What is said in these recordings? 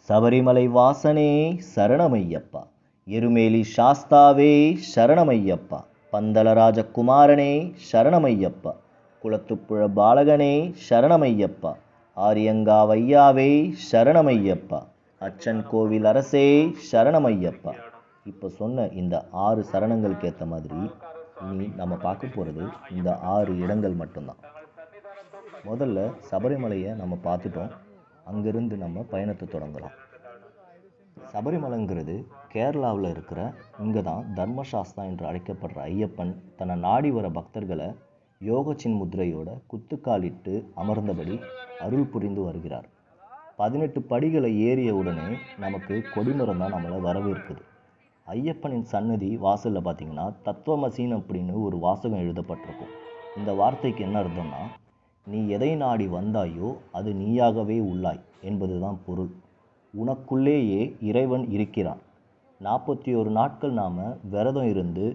சபரிமலை வாசனே சரணமையப்பா, எருமேலி சாஸ்தாவே சரணமையப்பா, பந்தலராஜகுமாரனே சரணமையப்பா, குளத்துப்புழ பாலகனே சரணமையப்பா, ஆரியங்காவையாவே சரணமையப்பா, அச்சன் கோவில் அரசே சரணமையப்பா. இப்போ சொன்ன இந்த 6 சரணங்களுக்கு ஏற்ற மாதிரி இனி நம்ம பார்க்க போகிறது இந்த 6 இடங்கள் மட்டும்தான். முதல்ல சபரிமலையை நம்ம பார்த்துட்டோம். அங்கிருந்து நம்ம பயணத்தை தொடங்கலாம். சபரிமலைங்கிறது கேரளாவில் இருக்கிற இங்கே தான் தர்மசாஸ்தா என்று அழைக்கப்படுற ஐயப்பன் தன்னை நாடி வர பக்தர்களை யோகச்சின் முத்திரையோட குத்துக்காலிட்டு அமர்ந்தபடி அருள் புரிந்து வருகிறார். 18 படிகளை ஏறிய உடனே நமக்கு கொடிமரம் தான் நம்மளை வரவேற்குது. ஐயப்பனின் சன்னதி வாசலில் பார்த்தீங்கன்னா தத்துவமசீன் அப்படின்னு ஒரு வாசகம் எழுதப்பட்டிருக்கும். இந்த வார்த்தைக்கு என்ன அர்த்தம்னா, நீ எதை நாடி வந்தாயோ அது நீயாகவே உள்ளாய் என்பதுதான் பொருள். உனக்குள்ளேயே இறைவன் இருக்கிறான். 41 நாட்கள் நாம் விரதம் இருந்து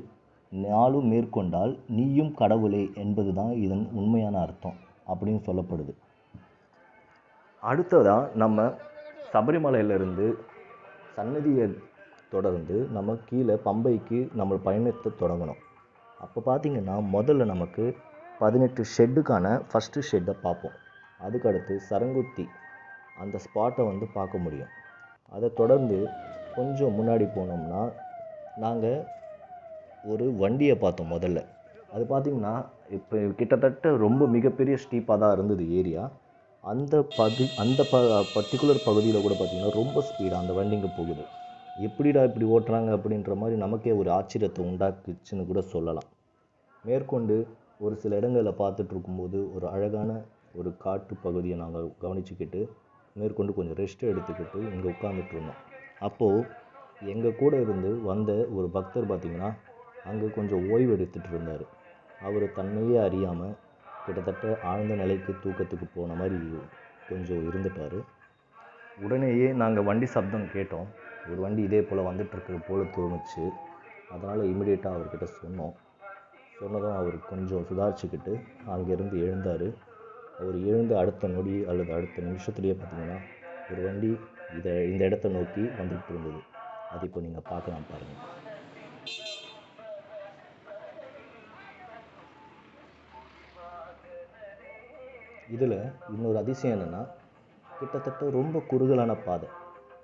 நாளும் மேற்கொண்டால் நீயும் கடவுளே என்பதுதான் இதன் உண்மையான அர்த்தம் அப்படின்னு சொல்லப்படுது. அடுத்ததான் நம்ம சபரிமலையிலிருந்து சன்னதியை தொடர்ந்து நம்ம கீழே பம்பைக்கு நம்ம பயணத்தை தொடங்கணும். அப்போ பார்த்திங்கன்னா முதல்ல நமக்கு 18 ஷெட்டுக்கான ஃபஸ்ட்டு ஷெட்டை பார்ப்போம். அதுக்கடுத்து சரங்குத்தி அந்த ஸ்பாட்டை பார்க்க முடியும். அதை தொடர்ந்து கொஞ்சம் முன்னாடி போனோம்னா நாங்கள் ஒரு வண்டியை பார்த்தோம். முதல்ல அது பார்த்திங்கன்னா இப்போ கிட்டத்தட்ட ரொம்ப மிகப்பெரிய ஸ்டீப்பாக தான் இருந்தது ஏரியா. அந்த பர்டிகுலர் பகுதியில் கூட பார்த்திங்கன்னா ரொம்ப ஸ்பீடாக அந்த வண்டிங்க போகுது. எப்படிடா இப்படி ஓட்டுறாங்க அப்படின்ற மாதிரி நமக்கே ஒரு ஆச்சரியத்தை உண்டாக்குச்சுன்னு கூட சொல்லலாம். மேற்கொண்டு ஒரு சில இடங்களில் பார்த்துட்டு இருக்கும்போது ஒரு அழகான ஒரு காட்டு பகுதியை நாங்கள் கவனிச்சுக்கிட்டு மேற்கொண்டு கொஞ்சம் ரெஸ்ட் எடுத்துக்கிட்டு இங்கே உட்காந்துட்டு இருந்தோம். அப்போது எங்கள் கூட இருந்து வந்த ஒரு பக்தர் பார்த்திங்கன்னா அங்கே கொஞ்சம் ஓய்வு எடுத்துகிட்டு இருந்தார். அவர் தன்னையே அறியாமல் கிட்டத்தட்ட ஆழ்ந்த நிலைக்கு தூக்கத்துக்கு போன மாதிரி கொஞ்சம் இருந்துட்டார். உடனேயே நாங்கள் வண்டி சப்தம் கேட்டோம். ஒரு வண்டி இதே போல் வந்துட்டுருக்குற போல் தோணுச்சு. அதனால் இமிடியேட்டாக அவர்கிட்ட சொன்னதும் அவர் கொஞ்சம் சுதாரிச்சுக்கிட்டு அங்கேருந்து எழுந்தார். அவர் எழுந்து அடுத்த நொடி அல்லது அடுத்த நிமிஷத்துலேயே பார்த்திங்கன்னா ஒரு வண்டி இந்த இடத்த நோக்கி வந்துட்டு இருந்தது. அது இப்போ நீங்கள் பார்க்கலாம் பாருங்கள். இதில் இன்னொரு அதிசயம் என்னென்னா, கிட்டத்தட்ட ரொம்ப குறுகலான பாதை.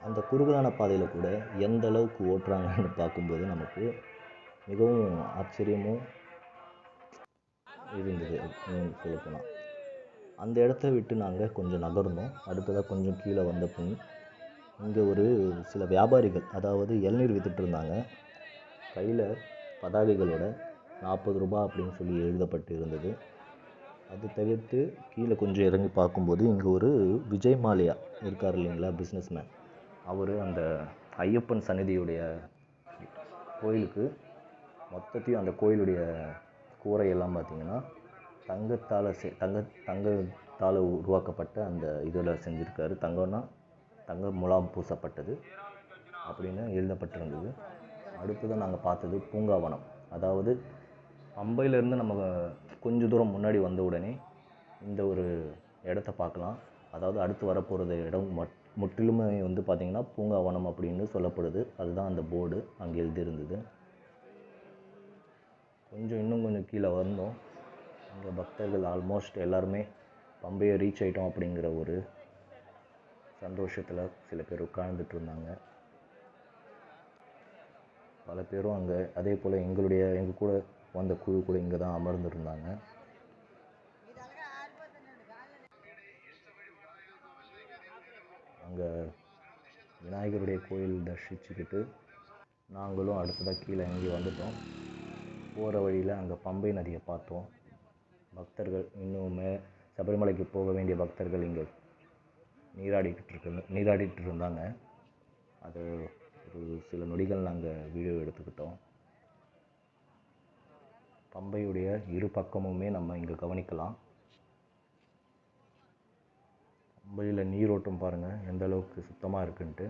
அந்த குறுகலான பாதையில் கூட எந்த அளவுக்கு ஓட்டுறாங்கன்னு பார்க்கும்போது நமக்கு மிகவும் ஆச்சரியமும் இருந்தது சொல்லப்போனால். அந்த இடத்த விட்டு நாங்கள் கொஞ்சம் நகர்ந்தோம். அடுத்ததாக கொஞ்சம் கீழே வந்த பின் இங்கே ஒரு சில வியாபாரிகள், அதாவது இளநீர் விற்றுட்டு இருந்தாங்க. கையில் பதாகைகளோட 40 ரூபாய் அப்படின்னு சொல்லி எழுதப்பட்டு இருந்தது. அது தவிர்த்து கீழே கொஞ்சம் இறங்கி பார்க்கும்போது இங்கே ஒரு விஜய் மாலியா இருக்கார் இல்லைங்களா, பிஸ்னஸ்மேன். அவர் அந்த ஐயப்பன் சன்னதியுடைய கோயிலுக்கு மொத்தத்தையும் அந்த கோயிலுடைய கூரையெல்லாம் பார்த்திங்கன்னா தங்கத்தால் உருவாக்கப்பட்ட அந்த இதில் செஞ்சுருக்காரு. தங்கம்னா தங்க முலாம் பூசப்பட்டது அப்படின்னு எழுதப்பட்டிருந்தது. அடுத்ததான் நாங்கள் பார்த்தது பூங்காவனம். அதாவது பம்பையிலேருந்து நம்ம கொஞ்சம் தூரம் முன்னாடி வந்த உடனே இந்த ஒரு இடத்த பார்க்கலாம். அதாவது அடுத்து வரப்போகிறது இடம் முற்றிலுமே பார்த்திங்கன்னா பூங்காவனம் அப்படின்னு சொல்லப்படுது. அதுதான் அந்த போர்டு அங்கே எழுதியிருந்தது. இன்னும் கொஞ்சம் கீழே வந்தோம். அங்கே பக்தர்கள் ஆல்மோஸ்ட் எல்லாருமே பம்பையை ரீச் ஆகிட்டோம் அப்படிங்கிற ஒரு சந்தோஷத்தில் சில பேர் உட்கார்ந்துட்டு இருந்தாங்க. பல பேரும் அங்கே அதே போல் எங்கள் கூட வந்த குழு கூட இங்கே தான் அமர்ந்துருந்தாங்க. அங்கே விநாயகருடைய கோயில் தரிசிச்சுக்கிட்டு நாங்களும் அடுத்ததாக கீழே இறங்கி வந்துட்டோம். போகிற வழியில் அங்கே பம்பை நதியை பார்த்தோம். பக்தர்கள் இன்னுமே சபரிமலைக்கு போக வேண்டிய பக்தர்கள் இங்கே நீராடிட்டு இருந்தாங்க. அது ஒரு சில நொடிகள் நாங்கள் வீடியோ எடுத்துக்கிட்டோம். பம்பையுடைய இரு பக்கமுமே நம்ம இங்கே கவனிக்கலாம். பம்பையில் நீரோட்டம் பாருங்கள் எந்த அளவுக்கு சுத்தமாக இருக்குன்ட்டு.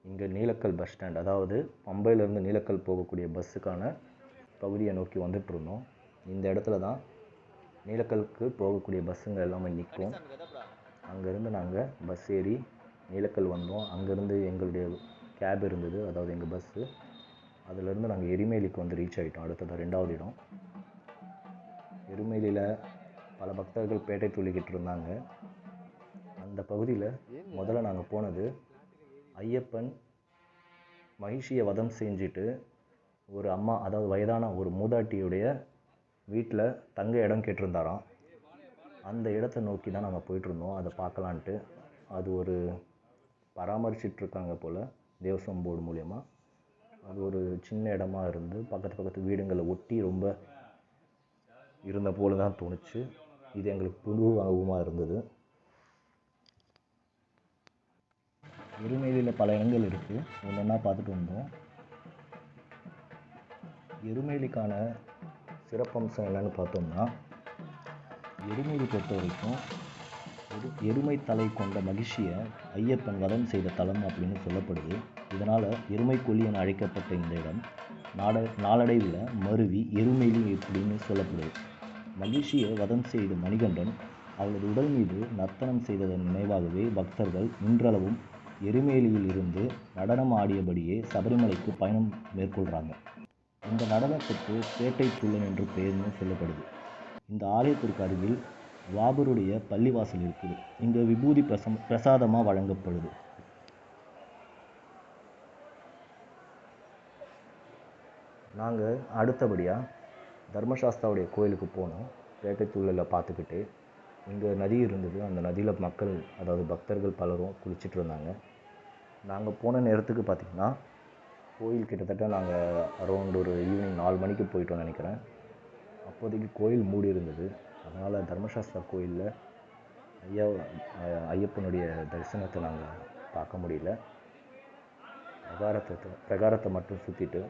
இங்கே நீலக்கல் பஸ் ஸ்டாண்ட், அதாவது பம்பையிலேருந்து நீலக்கல் போகக்கூடிய பஸ்ஸுக்கான பகுதியை நோக்கி வந்துட்டு இருந்தோம். இந்த இடத்துல தான் நீலக்கலுக்கு போகக்கூடிய பஸ்ஸுங்க எல்லாமே நிற்கும். அங்கேருந்து நாங்கள் பஸ் ஏறி நீலக்கல் வந்தோம். அங்கேருந்து எங்களுடைய கேப் இருந்தது, அதாவது எங்கள் பஸ்ஸு. அதிலேருந்து நாங்கள் எரிமேலிக்கு வந்து ரீச் ஆகிட்டோம். அடுத்தது 2வது இடம். எருமேலியில் பல பக்தர்கள் பேட்டை துள்ளிக்கிட்டு இருந்தாங்க. அந்த பகுதியில் முதல்ல நாங்கள் போனது, ஐயப்பன் மகிஷியை வதம் செஞ்சுட்டு ஒரு அம்மா, அதாவது வயதான ஒரு மூதாட்டியுடைய வீட்டில் தங்க இடம் கேட்டிருந்தாராம். அந்த இடத்த நோக்கி தான் நாங்கள் போயிட்டுருந்தோம், அதை பார்க்கலான்ட்டு. அது ஒரு பராமரிச்சிட்ருக்காங்க போல் தேவஸ்வம் போர்டு மூலயமா. அது ஒரு சின்ன இடமா இருந்து பக்கத்து வீடுங்களை ஒட்டி ரொம்ப இருந்த போல தான் தோணுச்சு. இது எங்களுக்கு புது அனுபவமாக இருந்தது. எருமேலியில் பல இடங்கள் இருக்குது, ஒன்றா பார்த்துட்டு வந்தோம். எருமேலிக்கான சிறப்பம்சம் என்னென்னு பார்த்தோம்னா, எருமேலி பொறுத்த வரைக்கும் எருமை தலை கொண்ட மகிழ்ச்சியை ஐயப்பன் வதம் செய்த தலம் அப்படின்னு சொல்லப்படுது. இதனால் எருமைக்கொல்லி என அழைக்கப்பட்ட இந்த இடம் நாளடைவில் மருவி எருமேலி அப்படின்னு சொல்லப்படுது. மகிழ்ச்சியை வதம் செய்த மணிகண்டன் அவளது உடல் மீது நர்த்தனம் செய்ததன் நினைவாகவே பக்தர்கள் இன்றளவும் எருமேலியில் இருந்து நடனம் ஆடியபடியே சபரிமலைக்கு பயணம் மேற்கொள்கிறாங்க. இந்த நடனத்துக்கு பேட்டை துள்ளன் என்று பெயர்னு சொல்லப்படுது. இந்த ஆலயத்திற்கு அருகில் வாபருடைய பள்ளிவாசல் இருக்குது. இங்கே விபூதி பிரசாதமாக வழங்கப்படுது. நாங்கள் அடுத்தபடியாக தர்மசாஸ்தாவுடைய கோயிலுக்கு போனோம். பேட்டை துள்ளலில் பார்த்துக்கிட்டு இங்கே நதி இருந்தது. அந்த நதியில் மக்கள், அதாவது பக்தர்கள் பலரும் குளிச்சுட்டு இருந்தாங்க. நாங்கள் போன நேரத்துக்கு பார்த்திங்கன்னா கோயில் கிட்டத்தட்ட நாங்கள் அரௌண்ட் ஒரு ஈவினிங் 4 மணிக்கு போயிட்டோம்னு நினைக்கிறேன். அப்போதைக்கு கோயில் மூடி இருந்தது. அதனால் தர்மசாஸ்தா கோயிலில் ஐயப்பனுடைய தரிசனத்தை நாங்கள் பார்க்க முடியல. பிரகாரத்தை மட்டும் சுற்றிட்டு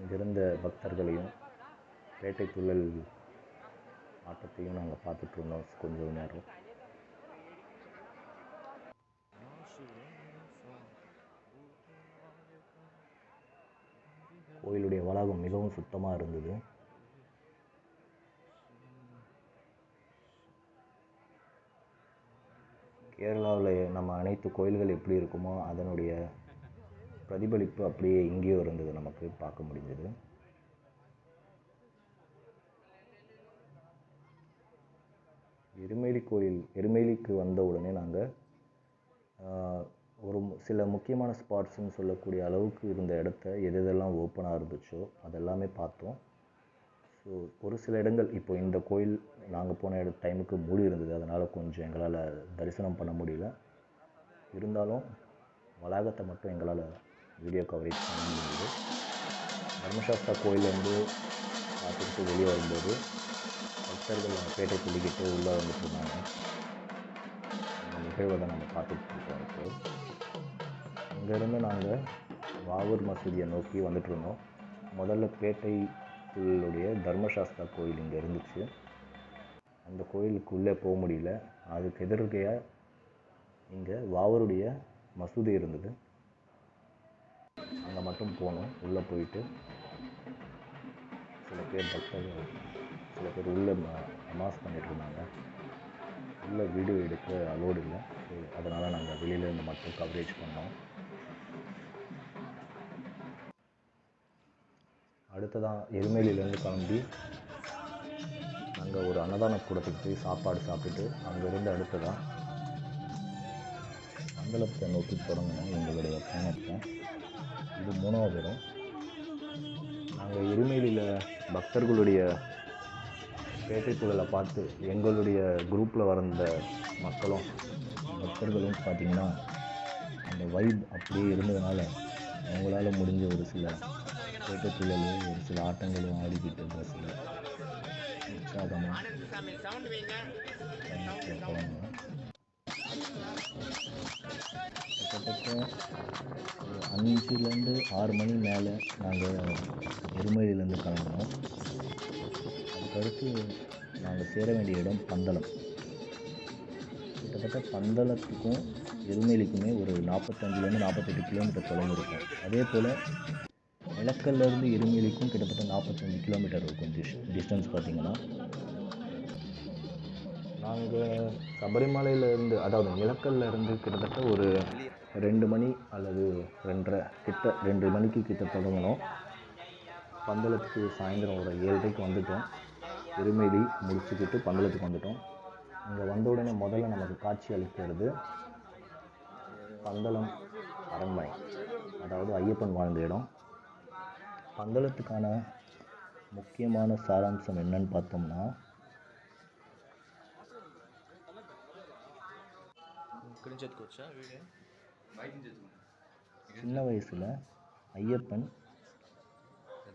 இங்கிருந்த பக்தர்களையும் பேட்டை துள்ளல் ஆட்டத்தையும் நாங்கள் பார்த்துட்ருந்தோம் கொஞ்சம் நேரம். கோயிலுடைய வளாகம் மிகவும் சுத்தமாக இருந்தது. கேரளாவில் நம்ம அனைத்து கோயில்கள் எப்படி இருக்குமோ அதனுடைய பிரதிபலிப்பு அப்படியே இங்கேயும் இருந்தது, நமக்கு பார்க்க முடிஞ்சது. எருமேலிக்கு வந்த உடனே நாங்கள் ஒரு சில முக்கியமான ஸ்பாட்ஸ்ன்னு சொல்லக்கூடிய அளவுக்கு இருந்த இடத்த எதெல்லாம் ஓப்பனாக இருந்துச்சோ அதெல்லாமே பார்த்தோம். ஸோ ஒரு சில இடங்கள், இப்போ இந்த கோயில் நாங்கள் போன டைமுக்கு மூடி இருந்தது, அதனால் கொஞ்சம் எங்களால் தரிசனம் பண்ண முடியல. இருந்தாலும் வளாகத்தை மட்டும் எங்களால் வீடியோ கவரேஜ் பண்ண முடியுது. தர்மசாஸ்தா கோயிலேருந்து பார்த்துக்கிட்டு வெளியே வரும்போது பக்தர்கள் பேட்டை துள்ளிக்கிட்டு உள்ளே வந்துட்டு இருந்தாங்க. அந்த நிகழ்வை தான் நம்ம பார்த்துட்டு இருக்கோம். இப்போ இங்கேருந்து நாங்கள் வாவூர் மசூதியை நோக்கி வந்துட்டு இருந்தோம். முதல்ல பேட்டை துள்ளலுடைய தர்மசாஸ்தா கோயில் இங்கே இருந்துச்சு. அந்த கோயிலுக்குள்ளே போக முடியல. அதுக்கு எதிர்க்கையாக இங்கே வாவூருடைய மசூதி இருந்தது, அங்கே மட்டும் போனோம். உள்ளே போயிட்டு சில பேர் உள்ளே நமாஸ் பண்ணிட்டு இருந்தாங்க. உள்ளே வீடியோ எடுக்க அலோடு இல்லை. ஸோ அதனால் நாங்கள் வெளியிலேருந்து மட்டும் கவரேஜ் பண்ணோம். அடுத்ததான் எருமேலியிலேருந்து கிளம்பி நாங்கள் ஒரு அன்னதான கூடத்துக்கு போய் சாப்பாடு சாப்பிட்டுட்டு அங்கேருந்து அடுத்ததான் மண்டலத்தை நோக்கி தொடங்கினோம் எங்களுடைய பயணத்தை. இது 3வது இடம். நாங்கள் எருமேலியில் பக்தர்களுடைய பேட்டை துள்ளலை பார்த்து எங்களுடைய குரூப்பில் வந்த பக்தர்களும் பார்த்திங்கன்னா அந்த வைப் அப்படியே இருந்ததுனால அவங்களால முடிஞ்ச ஒரு சில பேட்டை துள்ளலும் ஒரு சில ஆட்டங்களும் ஆடிக்கிட்டு பஸ்ஸில் உற்சாகமாக போனாங்க. கிட்டத்தட்ட ஒரு 5லேருந்து 6 மணி மேலே நாங்கள் எருமேலியிலேருந்து கிளம்பினோம். அதுக்கடுத்து நாங்கள் சேர வேண்டிய இடம் பந்தளம். கிட்டத்தட்ட பந்தளத்துக்கும் எருமேலிக்குமே ஒரு 45லேருந்து 48 கிலோமீட்டர் தொலைவு இருக்கும். அதே போல் நிலக்கல்லேருந்து எருமேலிக்கும் கிட்டத்தட்ட 45 கிலோமீட்டர் இருக்கும் டிஸ்டன்ஸ் பார்த்திங்கன்னா. நாங்கள் சபரிமலையிலேருந்து, அதாவது நிலக்கல்ல இருந்து கிட்டத்தட்ட ஒரு 2 மணி அல்லது 2 மணிக்கு கிட்ட தொடங்கினோம். பந்தளத்துக்கு சாயந்தரம் ஒரு 7:30க்கு வந்துட்டோம். எருமேலி முடிச்சுக்கிட்டு பந்தளத்துக்கு வந்துட்டோம். இங்கே வந்த உடனே முதல்ல நமக்கு காட்சி அளிக்கிறது பந்தளம் அரண்மனை, அதாவது ஐயப்பன் வாழ்ந்த இடம். பந்தளத்துக்கான முக்கியமான சாராம்சம் என்னன்னு பார்த்தோம்னா, சின்ன வயசில் ஐயப்பன்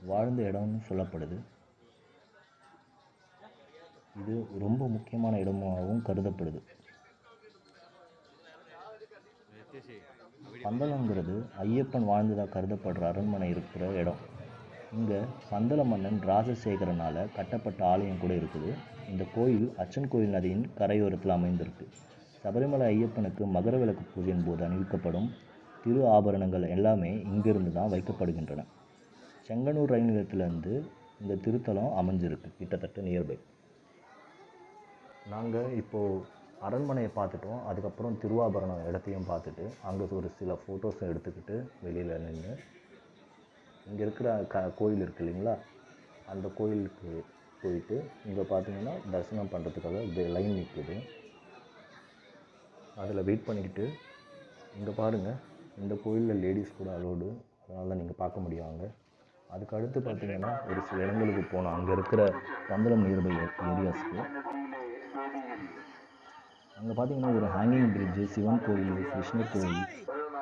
வாழ்ந்த இடம்னு சொல்லப்படுது. இது ரொம்ப முக்கியமான இடமாகவும் கருதப்படுது. பந்தளங்கிறது ஐயப்பன் வாழ்ந்ததாக கருதப்படுற அரண்மனை இருக்கிற இடம். இங்கே பந்தள மன்னன் ராஜசேகரனால் கட்டப்பட்ட ஆலயம் கூட இருக்குது. இந்த கோயில் அச்சன் கோயில் நதியின் கரையோரத்தில் அமைந்திருக்கு. சபரிமலை ஐயப்பனுக்கு மகர விளக்கு பூஜையின் போது அணிவிக்கப்படும் திரு ஆபரணங்கள் எல்லாமே இங்கிருந்து தான் வைக்கப்படுகின்றன. செங்கனூர் ரயில் நிலையத்திலேருந்து இந்த திருத்தலம் அமைஞ்சிருக்கு, கிட்டத்தட்ட நியர்பை. நாங்கள் இப்போது அரண்மனையை பார்த்துட்டோம். அதுக்கப்புறம் திருவாபரணம் இடத்தையும் பார்த்துட்டு அங்கே ஒரு சில ஃபோட்டோஸை எடுத்துக்கிட்டு வெளியில் நின்று இங்கே இருக்கிற கோயில் இருக்குது இல்லைங்களா, அந்த கோயிலுக்கு போயிட்டு இங்கே பார்த்தீங்கன்னா தரிசனம் பண்ணுறதுக்காக லைன் நிற்குது. அதில் வெயிட் பண்ணிக்கிட்டு இங்கே பாருங்கள், இந்த கோயிலில் லேடிஸ் கூட அலோடு, அதனால தான் நீங்கள் பார்க்க முடியாங்க. அதுக்கு அடுத்து பார்த்தீங்கன்னா ஒரு சில இடங்களுக்கு போனோம். அங்கே இருக்கிற பந்தளம் நியர்பை ஏரியாஸ்க்கு அங்கே பார்த்தீங்கன்னா ஒரு ஹேங்கிங் பிரிட்ஜு, சிவன் கோயில், கிருஷ்ணர் கோயில்,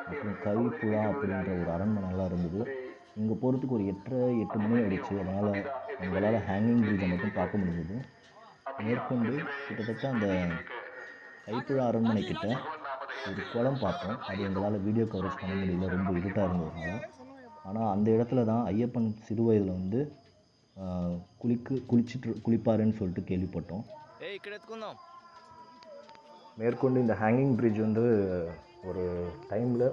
அப்புறம் கைப்புழா அப்படின்ற ஒரு அரண்மனைலாம் இருந்தது. இங்கே போகிறதுக்கு ஒரு 8 மணி ஆகிடுச்சு. அதனால் எங்களால் ஹேங்கிங் பிரிட்ஜை மட்டும் பார்க்க முடிஞ்சது. மேற்கொண்டு கிட்டத்தட்ட அந்த கைப்புழா அரண்மனை கிட்ட ஒரு குளம் பார்த்தோம். அது எங்களால் வீடியோ கவரேஜ் பண்ண முடியல, ரொம்ப இருட்டாக இருந்ததுனால. ஆனால் அந்த இடத்துல தான் ஐயப்பன் சிறு வயதில் குளிப்பாருன்னு சொல்லிட்டு கேள்விப்பட்டோம். மேற்கொண்டு இந்த ஹேங்கிங் பிரிட்ஜ் ஒரு டைமில்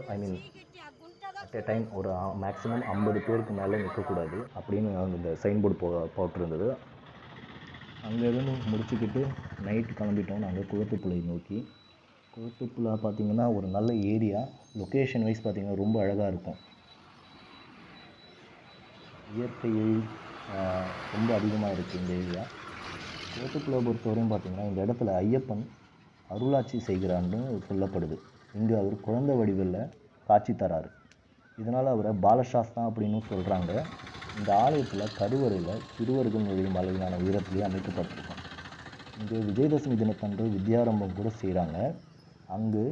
அட் எ டைம் ஒரு மேக்ஸிமம் 50 பேருக்கு மேலே நிற்கக்கூடாது அப்படின்னு இந்த சைன் போர்டு போட்டிருந்தது. அங்கேருந்து முடிச்சுக்கிட்டு நைட்டு கிளம்பிட்டோம் நாங்கள் குளத்துப்புழை நோக்கி. குளத்துப்புழா பார்த்திங்கன்னா ஒரு நல்ல ஏரியா, லொக்கேஷன் வைஸ் பார்த்திங்கன்னா ரொம்ப அழகாக இருக்கும். இயற்கை ரொம்ப அதிகமாக இருக்குது இந்த ஏரியா. குளத்துப்புழை பொறுத்தவரையும் பார்த்திங்கன்னா இந்த இடத்துல ஐயப்பன் அருளாட்சி செய்கிறான்னு சொல்லப்படுது. இங்கே அவர் குழந்தை வடிவில் காட்சி தராரு. இதனால் அவரை பாலசாஸ்தா அப்படின்னு சொல்கிறாங்க. இந்த ஆலயத்தில் கருவறையில் சிறுவர்கள் நுழையும் அளவிலான உயரத்திலே அமைக்கப்பட்டிருக்கும். இங்கே விஜயதசமி தினத்தன்று வித்யாரம்பம் கூட செய்கிறாங்க. அங்கு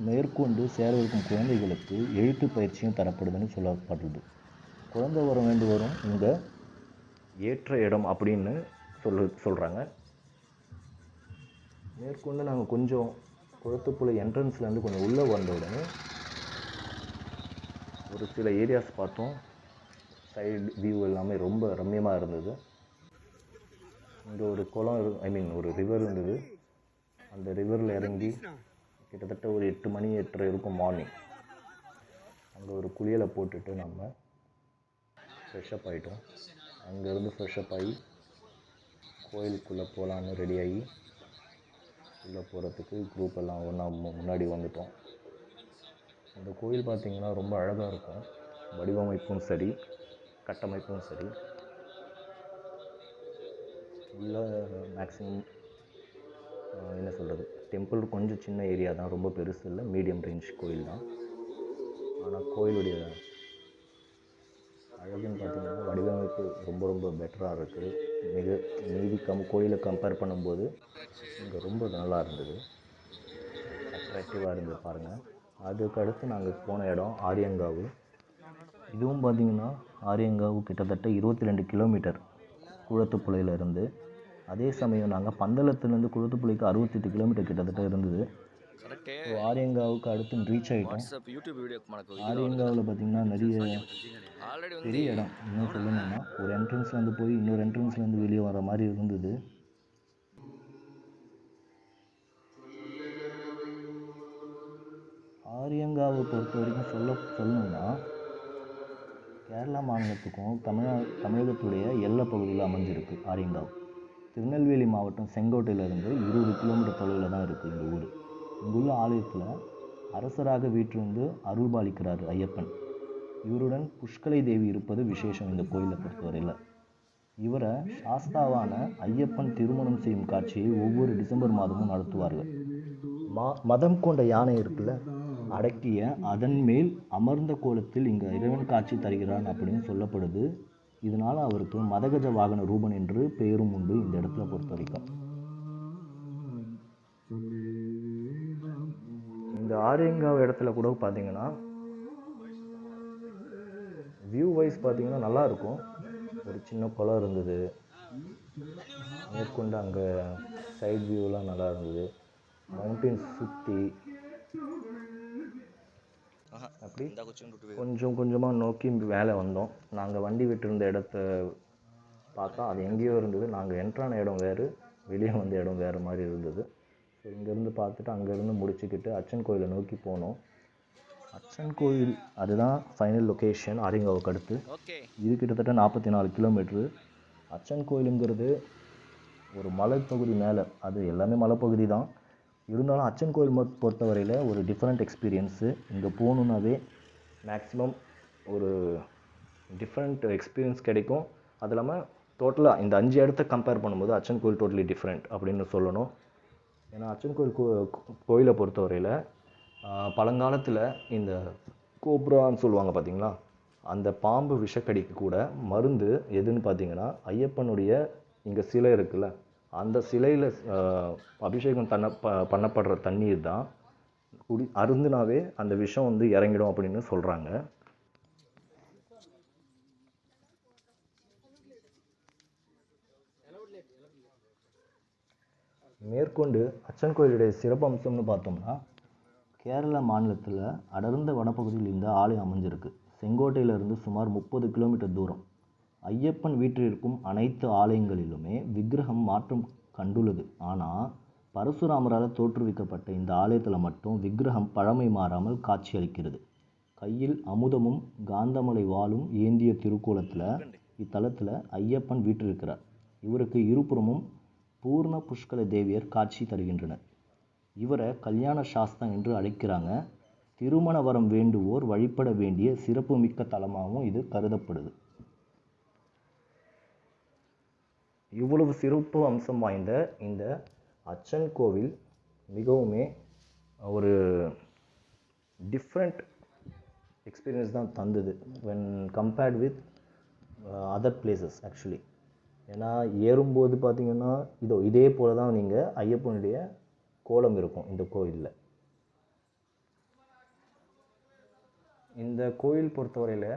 மேற்கொண்டு சேரவிருக்கும் குழந்தைகளுக்கு எழுத்து பயிற்சியும் தரப்படுதுன்னு சொல்லப்படுது. குழந்தை வரம் வேண்டு வரும் இங்கே ஏற்ற இடம் அப்படின்னு சொல்கிறாங்க. மேற்கொண்டு நாங்கள் கொஞ்சம் குளத்துப்புழை என்ட்ரன்ஸ்லேருந்து கொஞ்சம் உள்ளே வந்த உடனே ஒரு சில ஏரியாஸ் பார்த்தோம். சைடு வியூ எல்லாமே ரொம்ப ரம்மியமாக இருந்தது. இங்கே ஒரு குளம் ஒரு ரிவர் இருந்தது. அந்த ரிவரில் இறங்கி கிட்டத்தட்ட ஒரு 8 மணி 8:30 இருக்கும் மார்னிங். அங்கே ஒரு குளியலை போட்டுட்டு நம்ம ஃப்ரெஷ்அப் ஆகிட்டோம். அங்கேருந்து ஃப்ரெஷ்அப் ஆகி கோயிலுக்குள்ளே போகலான்னு ரெடியாகி உள்ளே போகிறதுக்கு குரூப் எல்லாம் ஒன்றா முன்னாடி வந்துட்டோம். இந்த கோயில் பார்த்திங்கன்னா ரொம்ப அழகாக இருக்கும். வடிவமைப்பும் சரி, கட்டமைப்பும் சரி. உள்ள மேக்ஸிமம் என்ன சொல்கிறது, டெம்பிள் கொஞ்சம் சின்ன ஏரியா தான், ரொம்ப பெருசு இல்லை, மீடியம் ரேஞ்ச் கோயில் தான். ஆனால் கோயிலுடைய அழகுன்னு பார்த்திங்கன்னா வடிவமைப்பு ரொம்ப ரொம்ப பெட்டராக இருக்குது. மீதி கோயிலை கம்பேர் பண்ணும்போது இங்கே ரொம்ப நல்லா இருந்தது, அட்ராக்டிவாக இருந்தது பாருங்கள். அதுக்கடுத்து நாங்கள் போன இடம் ஆரியங்காவு. இதுவும் பார்த்திங்கன்னா ஆரியங்காவு கிட்டத்தட்ட 22 கிலோமீட்டர் குளத்துப்புழையிலேருந்து. அதே சமயம் நாங்கள் பந்தளத்துலேருந்து குளத்துப்புழைக்கு 68 கிலோமீட்டர் கிட்டத்தட்ட இருந்தது. ஸோ ஆரியங்காவுக்கு அடுத்து ரீச் ஆகிட்டோம். ஆரியங்காவில் பார்த்திங்கன்னா நிறைய பெரிய இடம். இன்னும் சொல்லணும்னா ஒரு என்ட்ரன்ஸ்லேருந்து போய் இன்னொரு என்ட்ரன்ஸ்லேருந்து வெளியே வர மாதிரி இருந்தது. ஆரியங்காவை பொறுத்த வரைக்கும் சொல்லணும்னா கேரளா மாநிலத்துக்கும் தமிழகத்துடைய எல்லை பகுதியில் அமைஞ்சிருக்கு ஆரியங்காவு. திருநெல்வேலி மாவட்டம் செங்கோட்டையிலேருந்து 20 கிலோமீட்டர் தொலைவில் தான் இருக்குது இந்த ஊர். இங்குள்ள ஆலயத்தில் அரசராக வீற்றிருந்து அருள்பாலிக்கிறார் ஐயப்பன். இவருடன் புஷ்கலை தேவி இருப்பது விசேஷம் இந்த கோயிலை பொறுத்தவரையில். இவரை சாஸ்தாவான ஐயப்பன் திருமணம் செய்யும் காட்சியை ஒவ்வொரு டிசம்பர் மாதமும் நடத்துவார்கள். மதம் கொண்ட யானை இருக்குல்ல, அடக்கிய அதன் மேல் அமர்ந்த கோலத்தில் இங்கே இறைவன் காட்சி தருகிறான் அப்படின்னு சொல்லப்படுது. இதனால் அவருக்கு மதகஜ வாகன ரூபன் என்று பெயரும் உண்டு இந்த இடத்துல பொறுத்த வரைக்கும். இந்த ஆரியங்காவ் இடத்துல கூட பார்த்தீங்கன்னா வியூ வைஸ் பார்த்தீங்கன்னா நல்லாயிருக்கும். ஒரு சின்ன குளம் இருந்தது, மேற்கொண்டு அங்கே சைட் வியூலாம் நல்லா இருந்தது. மவுண்டன்ஸ் சுற்றி அப்படி கொஞ்சம் கொஞ்சமாக நோக்கி மேலே வந்தோம். நாங்கள் வண்டி விட்டுருந்த இடத்த பார்த்தா அது எங்கேயோ இருந்தது. நாங்கள் என்ட்ரான இடம் வேறு, வெளியே வந்த இடம் வேறு மாதிரி இருந்தது. ஸோ இங்கேருந்து பார்த்துட்டு அங்கேருந்து முடிச்சுக்கிட்டு அச்சன் கோயிலை நோக்கி போனோம். அச்சன் கோயில் அதுதான் ஃபைனல் லொக்கேஷன் ஆரியங்காவுக்கு அடுத்து. இது கிட்டத்தட்ட 44 கிலோமீட்ரு. அச்சன் கோயிலுங்கிறது ஒரு மலைப்பகுதி மேலே, அது எல்லாமே மலைப்பகுதி தான். இருந்தாலும் அச்சன் கோயில் பொறுத்தவரையில் ஒரு டிஃப்ரெண்ட் எக்ஸ்பீரியன்ஸு. இங்கே போகணுன்னாவே மேக்ஸிமம் ஒரு டிஃப்ரெண்ட் எக்ஸ்பீரியன்ஸ் கிடைக்கும். அது இல்லாமல் டோட்டலாக இந்த 5 இடத்த கம்பேர் பண்ணும்போது அச்சன் கோயில் டோட்டலி டிஃப்ரெண்ட் அப்படின்னு சொல்லணும். ஏன்னா அச்சன் கோயில் கோயிலை பொறுத்தவரையில் பழங்காலத்தில் இந்த கோப்ரான்னு சொல்லுவாங்க பார்த்தீங்களா, அந்த பாம்பு விஷக்கடிக்கு கூட மருந்து எதுன்னு பார்த்தீங்கன்னா ஐயப்பனுடைய இங்கே சிலை இருக்குல்ல, அந்த சிலையில் அபிஷேகம் பண்ணப்படுற தண்ணீர் தான் அருந்துனாவே அந்த விஷம் வந்து இறங்கிடும் அப்படின்னு சொல்கிறாங்க. மேற்கொண்டு அச்சன் கோயிலுடைய சிறப்பம்சம்னு பார்த்தோம்னா, கேரள மாநிலத்தில் அடர்ந்த வனப்பகுதியில் இந்த ஆலயம் அமைஞ்சிருக்கு. செங்கோட்டையிலிருந்து சுமார் 30 கிலோமீட்டர் தூரம். ஐயப்பன் வீற்றிருக்கும் அனைத்து ஆலயங்களிலுமே விக்கிரகம் மாற்றம் கண்டுள்ளது. ஆனால் பரசுராமரால் தோற்றுவிக்கப்பட்ட இந்த ஆலயத்தில் மட்டும் விக்கிரகம் பழமை மாறாமல் காட்சி அளிக்கிறது. கையில் அமுதமும் காந்தமலை வாளும் ஏந்திய திருக்கோலத்தில் இத்தலத்தில் ஐயப்பன் வீற்றிருக்கிறார். இவருக்கு இருபுறமும் பூர்ண புஷ்கல தேவியர் காட்சி தருகின்றனர். இவரை கல்யாண சாஸ்தா என்று அழைக்கிறாங்க. திருமண வரம் வேண்டுவோர் வழிபட வேண்டிய சிறப்புமிக்க தலமாகவும் இது கருதப்படுது. இவ்வளவு சிறப்பு அம்சம் வாய்ந்த இந்த அச்சன் கோவில் மிகவுமே ஒரு டிஃப்ரெண்ட் எக்ஸ்பீரியன்ஸ் தான் தந்தது when compared with other places actually. ஏன்னா ஏறும்போது பார்த்தீங்கன்னா இதே போல தான் நீங்கள் ஐயப்பனுடைய கோலம் இருக்கும் இந்த கோயிலில். இந்த கோயில் பொறுத்தவரையில்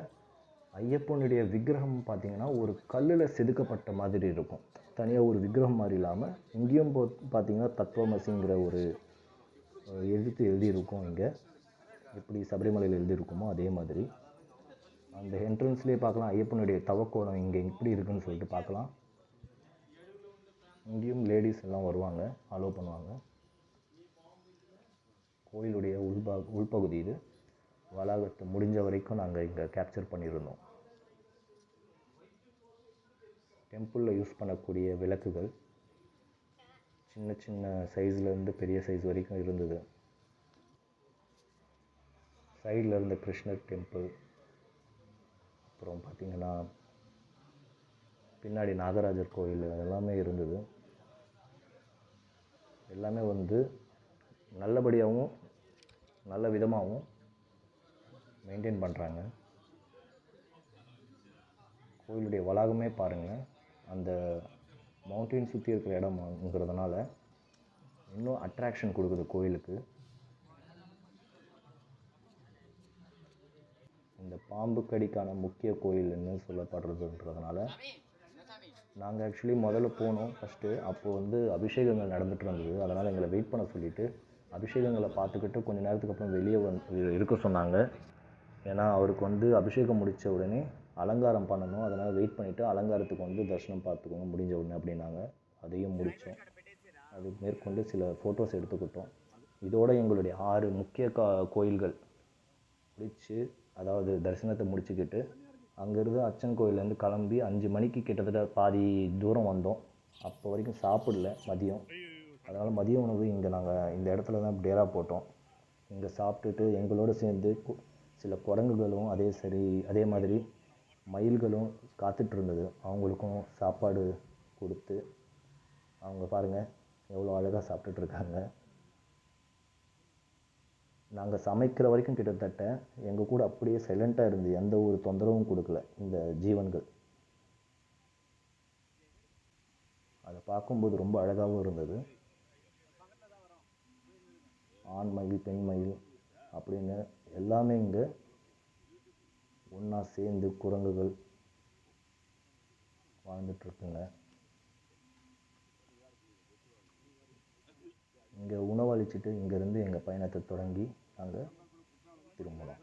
ஐயப்பனுடைய விக்கிரகம் பார்த்தீங்கன்னா ஒரு கல்லில் செதுக்கப்பட்ட மாதிரி இருக்கும். தனியாக ஒரு விக்கிரகம் மாதிரி இல்லாமல் இங்கேயும் பார்த்தீங்கன்னா தத்துவமசிங்கிற ஒரு எழுதியிருக்கும். இங்கே எப்படி சபரிமலையில் எழுதியிருக்குமோ அதே மாதிரி அந்த என்ட்ரன்ஸ்லேயே பார்க்கலாம் ஐயப்பனுடைய தவக்கோலம் இங்கே எப்படி இருக்குன்னு சொல்லிட்டு பார்க்கலாம். இங்கேயும் லேடிஸ் எல்லாம் வருவாங்க, அலோவ் பண்ணுவாங்க. கோயிலுடைய உள்பகுதி இது. வளாகத்தை முடிஞ்ச வரைக்கும் நாங்கள் இங்கே கேப்சர் பண்ணியிருந்தோம். டெம்பிளில் யூஸ் பண்ணக்கூடிய விளக்குகள் சின்ன சின்ன சைஸ்லேருந்து பெரிய சைஸ் வரைக்கும் இருந்தது. சைடில் இருந்த கிருஷ்ணர் டெம்பிள், அப்புறம் பார்த்திங்கன்னா பின்னாடி நாகராஜர் கோயில் அதெல்லாமே இருந்தது. எல்லாமே வந்து நல்லபடியாகவும் நல்ல விதமாகவும் மெயின்டைன் பண்ணுறாங்க. கோயிலுடைய வளாகமே பாருங்கள், அந்த மவுண்டைன் சுற்றி இருக்கிற இடம்ங்கிறதுனால இன்னும் அட்ராக்ஷன் கொடுக்குது கோயிலுக்கு. இந்த பாம்பு கடிக்கான முக்கிய கோயில்னு சொல்லப்படுறதுன்றதுனால நாங்கள் ஆக்சுவலி முதல்ல போனோம் ஃபஸ்ட்டு. அப்போது வந்து அபிஷேகங்கள் நடந்துகிட்டு இருந்தது. அதனால் எங்களை வெயிட் பண்ண சொல்லிவிட்டு அபிஷேகங்களை பார்த்துக்கிட்டு கொஞ்சம் நேரத்துக்கு அப்புறம் வெளியே இருக்க சொன்னாங்க. ஏன்னா அவருக்கு வந்து அபிஷேகம் முடித்த உடனே அலங்காரம் பண்ணணும், அதனால் வெயிட் பண்ணிவிட்டு அலங்காரத்துக்கு வந்து தரிசனம் பார்த்துக்கோங்க முடிஞ்ச உடனே அப்படின்னாங்க. அதையும் முடித்தோம். அது மேற்கொண்டு சில ஃபோட்டோஸ் எடுத்துக்கிட்டோம். இதோடு எங்களுடைய 6 முக்கிய கோயில்கள் முடித்து, அதாவது தரிசனத்தை முடிச்சுக்கிட்டு அங்கேருந்து அச்சன் கோயிலேருந்து கிளம்பி 5 மணிக்கு கிட்டத்தட்ட பாதி தூரம் வந்தோம். அப்போ வரைக்கும் சாப்பிடல மதியம். அதனால் மதிய உணவு இங்கே நாங்கள் இந்த இடத்துல தான் டேரா போட்டோம். இங்கே சாப்பிட்டுட்டு எங்களோடு சேர்ந்து சில குரங்குகளும் அதே மாதிரி மயில்களும் காத்துட்டு இருந்தது. அவங்களுக்கும் சாப்பாடு கொடுத்து, அவங்க பாருங்கள் எவ்வளோ அழகாக சாப்பிட்டுட்டு இருக்காங்க. நாங்கள் சமைக்கிற வரைக்கும் கிட்டத்தட்ட எங்கள் கூட அப்படியே சைலண்ட்டாக இருந்து எந்த ஒரு தொந்தரவும் கொடுக்கல இந்த ஜீவன்கள். அதை பார்க்கும்போது ரொம்ப அழகாகவும் இருந்தது. ஆண் மயில் பெண் மயில் அப்படின்னு எல்லாமே இங்கே ஒன்றா சேர்ந்து குரங்குகள் வாழ்ந்துட்டுருக்குங்க. இங்கே உணவளிச்சுட்டு இங்கேருந்து எங்கள் பயணத்தை தொடங்கி நாங்கள் திரும்பினோம்.